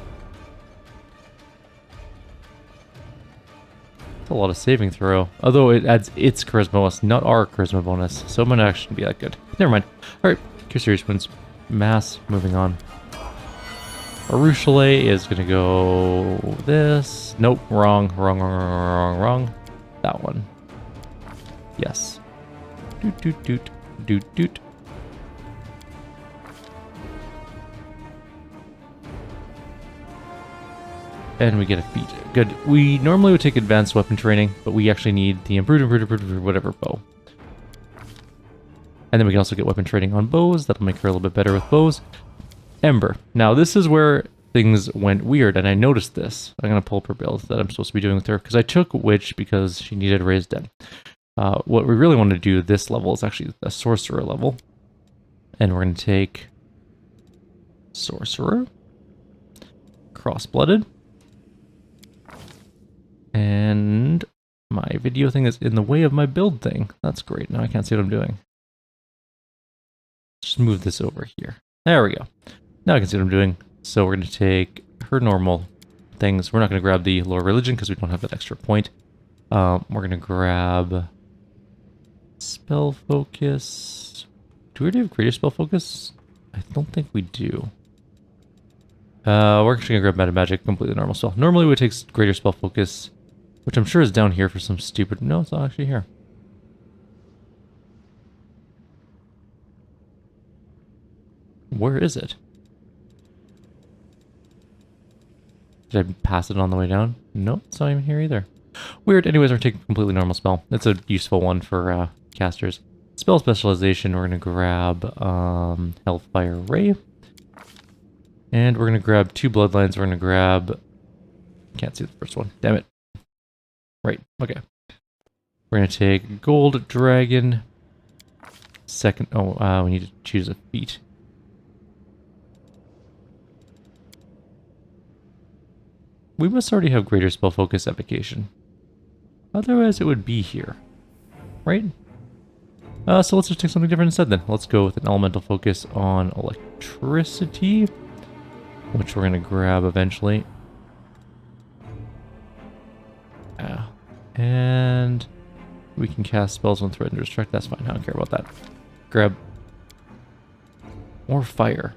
It's a lot of saving throw. Although it adds its charisma bonus, not our charisma bonus. So it might actually be that good. Never mind. Alright, Cure Serious Wounds Mass, moving on. Arushale is gonna go this. Nope, wrong. That one. Yes. Doot doot doot doot doot. And we get a feat. Good. We normally would take advanced weapon training, but we actually need the improved whatever bow. And then we can also get weapon training on bows. That'll make her a little bit better with bows. Ember. Now this is where things went weird, and I noticed this. I'm going to pull up her build that I'm supposed to be doing with her, because I took Witch because she needed Raised Dead. What we really want to do this level is actually a Sorcerer level. And we're going to take Sorcerer. Cross-Blooded. And my video thing is in the way of my build thing. That's great. Now I can't see what I'm doing. Just move this over here. There we go. Now I can see what I'm doing. So we're going to take her normal things. We're not going to grab the Lore Religion because we don't have that extra point. We're going to grab Spell Focus. Do we already have Greater Spell Focus? I don't think we do. We're actually going to grab Meta Magic, completely normal spell. Normally we take Greater Spell Focus, which I'm sure is down here for some stupid... No, it's not actually here. Where is it? Did I pass it on the way down? Nope, it's not even here either. Weird. Anyways, we're taking a completely normal spell. It's a useful one for casters. Spell Specialization, we're going to grab Hellfire Ray. And we're going to grab 2 Bloodlines. We're going to grab... Can't see the first one. Damn it. Right, okay. We're going to take Gold Dragon. Second... Oh, we need to choose a feat. We must already have Greater Spell Focus Evocation. Otherwise, it would be here. Right? So let's just take something different instead then. Let's go with an Elemental Focus on Electricity, which we're going to grab eventually. And we can cast spells when threatened or distract. That's fine. I don't care about that. Grab more fire.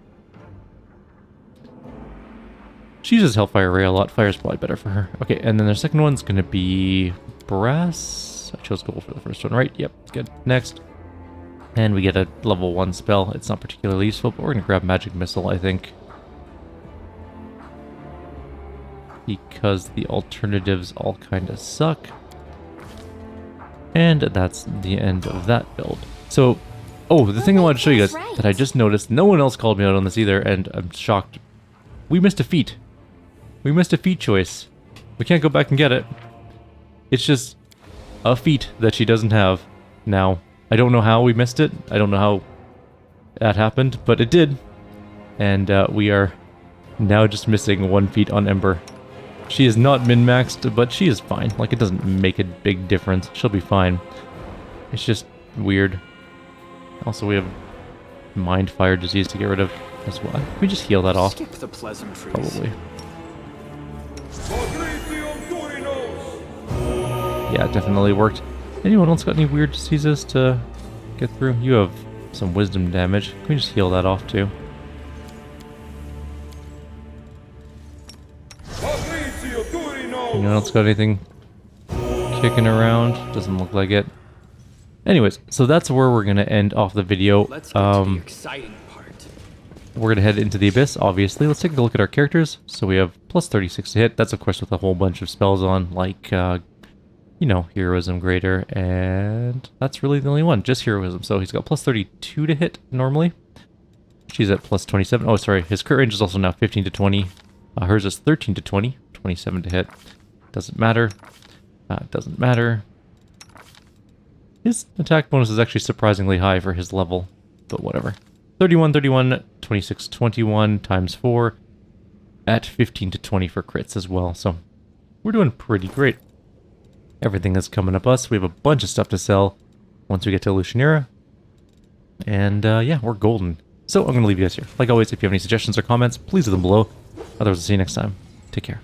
She uses Hellfire Ray a lot. Fire's probably better for her. Okay, and then the second one's going to be Brass. I chose gold for the first one, right? Yep, good. Next. And we get a level 1 spell. It's not particularly useful, but we're going to grab Magic Missile, I think. Because the alternatives all kind of suck. And that's the end of that build. So, oh, the thing I wanted to show you guys that I just noticed, no one else called me out on this either, and I'm shocked. We missed a feat. We missed a feat choice. We can't go back and get it. It's just a feat that she doesn't have now. I don't know how we missed it. I don't know how that happened, but it did. And we are now just missing 1 feat on Ember. She is not min-maxed, but she is fine. Like, it doesn't make a big difference. She'll be fine. It's just weird. Also, we have Mind Fire Disease to get rid of as well. Can we just heal that off? Skip the pleasantries. Probably. Yeah, it definitely worked. Anyone else got any weird diseases to get through? You have some wisdom damage. Can we just heal that off too? Anyone else got anything kicking around? Doesn't look like it. Anyways, so that's where we're gonna end off the video. Let's get to the exciting part. we're gonna head into the Abyss, obviously. Let's take a look at our characters. So we have plus 36 to hit. That's of course with a whole bunch of spells on, like, you know, Heroism Greater, and that's really the only one, just Heroism. So he's got plus 32 to hit normally. She's at plus 27. Oh, sorry, his crit range is also now 15 to 20. Hers is 13 to 20, 27 to hit. Doesn't matter. Doesn't matter. His attack bonus is actually surprisingly high for his level, but whatever. 31, 31, 26, 21 times 4 at 15 to 20 for crits as well. So we're doing pretty great. Everything is coming up us. We have a bunch of stuff to sell once we get to Lucianera. And yeah, we're golden. So I'm going to leave you guys here. Like always, if you have any suggestions or comments, please leave them below. Otherwise, I'll see you next time. Take care.